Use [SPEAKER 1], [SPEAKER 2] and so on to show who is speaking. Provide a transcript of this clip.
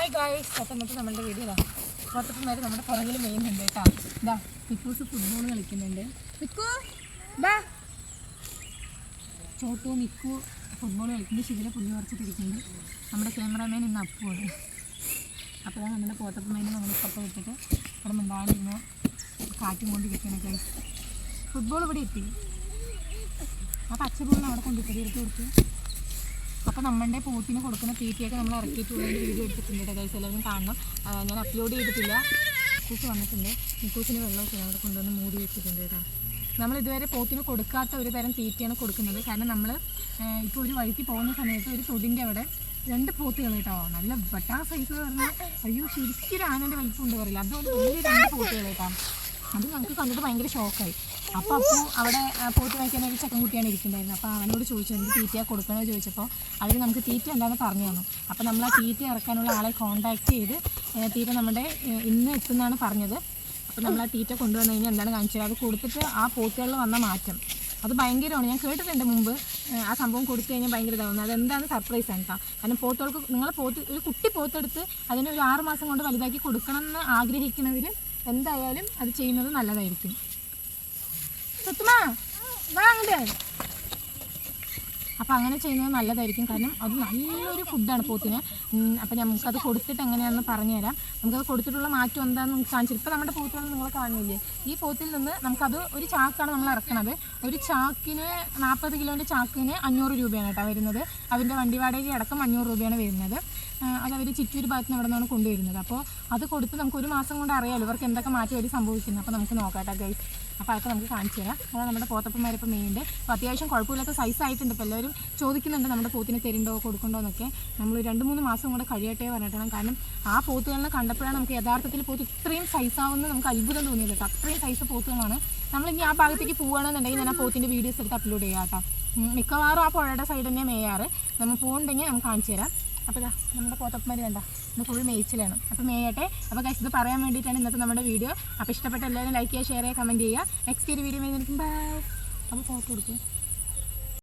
[SPEAKER 1] Hi guys, എന്നിട്ട് നമ്മളുടെ video പുറത്തുനിന്നായിട്ട് നമ്മുടെ പുറകിൽ മെയിനുണ്ട് കേട്ടോ. ഇതാ മിക്കൂസ് ഫുട്ബോൾ കളിക്കുന്നുണ്ട്. മിക്കു ബാ, ചോട്ടു മിക്കു ഫുട്ബോൾ കളിക്കുന്നുണ്ട്. ശിവരെ പുല്ല് പറിച്ചിട്ടിരിക്കുന്നുണ്ട്. നമ്മുടെ ക്യാമറാമാൻ ഇന്ന് അപ്പുവാണ്. അപ്പോഴാണ് നമ്മുടെ പോത്തപ്പമ്മേനെ നമ്മൾ ഇപ്പുറത്ത് വിട്ടിട്ട് അവിടെ മിണ്ടാണ്ടിരുന്ന് കാറ്റും കൊണ്ടിരിക്കുകയാണ് ഗൈസ്. ഫുട്ബോൾ ഇവിടെ എത്തി. ആ പച്ചബോളിന് അവിടെ കൊണ്ടിട്ട് എടുത്ത് കൊടുത്ത്. അപ്പോൾ നമ്മളുടെ പോത്തിന് കൊടുക്കുന്ന തീറ്റയൊക്കെ നമ്മൾ ഇറക്കിയിട്ടുള്ളതിൻ്റെ വീഡിയോ എടുത്തിട്ടുണ്ട് ഗൈസ്, എല്ലാവരും കാണണം. ഞാൻ അപ്ലോഡ് ചെയ്തിട്ടില്ല. മിക്കൂസ് വന്നിട്ടുണ്ട്. മിക്കൂസിന് വെള്ളമൊക്കെ അവിടെ കൊണ്ടുവന്ന് മൂടി വെച്ചിട്ടുണ്ട് കേട്ടോ. നമ്മളിതുവരെ പോത്തിന് കൊടുക്കാത്ത ഒരു തരം തീറ്റയാണ് കൊടുക്കുന്നത്. കാരണം നമ്മൾ ഇപ്പോൾ ഒരു വഴിക്ക് പോകുന്ന സമയത്ത് ഒരു തൊടിൻ്റെ അവിടെ 2 പോത്തുകൾ കേട്ടോ, നല്ല ബട്ടാ സൈസ് പറഞ്ഞാൽ അയ്യോ ശരിക്കും ആനൻ്റെ വലിപ്പമുണ്ട് പറയില്ല, അതുപോലെ വലിയ 2 പോത്തുകൾ കേട്ടോ. അത് നമുക്ക് കണ്ടിട്ട് ഭയങ്കര ഷോക്കായി. അപ്പോൾ അവിടെ പോത്ത് വയ്ക്കാനൊരു ചെക്കൻകുട്ടിയാണ് ഇരിക്കുന്നുണ്ടായിരുന്നത്. അപ്പോൾ അവനോട് ചോദിച്ചു എന്ത് തീറ്റയാണ് കൊടുക്കണമെന്ന് ചോദിച്ചപ്പോൾ അവർ നമുക്ക് തീറ്റ എന്താണെന്ന് പറഞ്ഞു തന്നു. അപ്പോൾ നമ്മൾ ആ തീറ്റ ഇറക്കാനുള്ള ആളെ കോൺടാക്ട് ചെയ്ത് തീറ്റ നമ്മുടെ ഇന്ന് എത്തുന്നതാണ് പറഞ്ഞത്. അപ്പോൾ നമ്മൾ ആ തീറ്റ കൊണ്ടുവന്നു കഴിഞ്ഞാൽ എന്താണ് കാണിച്ചത്, അത് കൊടുത്തിട്ട് ആ പോത്തുകളിൽ വന്ന മാറ്റം അത് ഭയങ്കരമാണ്. ഞാൻ കേട്ടിട്ടുണ്ട് മുമ്പ് ആ സംഭവം കൊടുത്തു കഴിഞ്ഞാൽ ഭയങ്കര ഇതാവുന്നത്. അതെന്താണ് സർപ്രൈസാണ് കേട്ടോ. കാരണം പോത്തുകൾക്ക് നിങ്ങൾ ഒരു കുട്ടി പോത്തെടുത്ത് അതിനെ ഒരു 6 മാസം കൊണ്ട് വലുതാക്കി കൊടുക്കണം എന്ന് ആഗ്രഹിക്കുന്നവർ എന്തായാലും അത് ചെയ്യുന്നത് നല്ലതായിരിക്കും. സത്യമാ വാങ്ങണ്ടേ? അപ്പോൾ അങ്ങനെ ചെയ്യുന്നത് നല്ലതായിരിക്കും. കാരണം അത് നല്ലൊരു ഫുഡാണ് പോത്തിന്. അപ്പോൾ നമുക്കത് കൊടുത്തിട്ട് എങ്ങനെയാണെന്ന് പറഞ്ഞുതരാം. നമുക്കത് കൊടുത്തിട്ടുള്ള മാറ്റം എന്താണെന്ന് നമുക്ക് കാണിച്ചു. ഇപ്പോൾ നമ്മുടെ പോത്തുകൾ നിങ്ങൾ കാണുന്നില്ലേ, ഈ പോത്തിൽ നിന്ന് നമുക്കത് ഒരു ചാക്കാണ് നമ്മൾ ഇറക്കണത്. ഒരു ചാക്കിന് 40 കിലോൻ്റെ ചാക്കിന് 500 രൂപയാണ് കേട്ടോ വരുന്നത്. അതിൻ്റെ വണ്ടി വാടക അടക്കം 500 രൂപയാണ് വരുന്നത്. അതവർ ചിറ്റൂർ ഭാഗത്ത് നിന്ന് അവിടെ നിന്നാണ് കൊണ്ടുവരുന്നത്. അപ്പോൾ അത് കൊടുത്ത് നമുക്ക് 1 മാസം കൊണ്ട് അറിയാമല്ലോ ഇവർക്ക് എന്തൊക്കെ മാറ്റം അവർ സംഭവിക്കുന്നത്. അപ്പോൾ നമുക്ക് നോക്കാം കേട്ടോ ഗൈസ്. അപ്പോൾ അതൊക്കെ നമുക്ക് കാണിച്ചു തരാം. അതാണ് നമ്മുടെ പോത്തപ്പന്മാരിപ്പോൾ മെയിൻ്റെ. അപ്പോൾ അത്യാവശ്യം കുഴപ്പമില്ലാത്ത സൈസായിട്ടുണ്ട്. ഇപ്പോൾ എല്ലാവരും ചോദിക്കുന്നുണ്ട് നമ്മുടെ പോത്തിന് തരുന്നുണ്ടോ കൊടുക്കണ്ടോ എന്നൊക്കെ. നമ്മൾ 2-3 മാസം കൂടെ കഴിയട്ടെ പറഞ്ഞിട്ടാണ്. കാരണം ആ പോത്തുകളിനെ കണ്ടപ്പോഴാണ് നമുക്ക് യഥാർത്ഥത്തിൽ പോത്ത് ഇത്രയും സൈസാവുന്നത് നമുക്ക് അത്ഭുതം തോന്നിയത് കേട്ടോ. അത്രയും സൈസ് പോത്തുകളാണ്. നമ്മളിനി ആ ഭാഗത്തേക്ക് പോവുകയാണെന്നുണ്ടെങ്കിൽ ഞാൻ ആ പോത്തിൻ്റെ വീഡിയോസ് എടുത്ത് അപ്ലോഡ് ചെയ്യാം കേട്ടോ. മിക്കവാറും ആ പുഴയുടെ സൈഡ് തന്നെ മേയാറ്. നമ്മൾ പോകുന്നുണ്ടെങ്കിൽ നമുക്ക് കാണിച്ചു തരാം. അപ്പോൾ ഇതാ നമ്മുടെ പോത്തപ്പന്മാർ വേണ്ട, ഇത് ഫുൾ മേച്ചിലാണ്. അപ്പോൾ മേയട്ടെ. അപ്പോൾ ഗൈസ് ഇത് പറയാൻ വേണ്ടിയിട്ടാണ് ഇന്നത്തെ നമ്മുടെ വീഡിയോ. അപ്പോൾ ഇഷ്ടപ്പെട്ട എല്ലാവരും ലൈക്ക് ചെയ്യുക, ഷെയർ ചെയ്യുക, കമൻറ്റ് ചെയ്യുക. നെക്സ്റ്റ് ഒരു വീഡിയോ വരുന്നതായിരിക്കും. ബൈ. അപ്പോൾ ഫോട്ടോ കൊടുക്കും.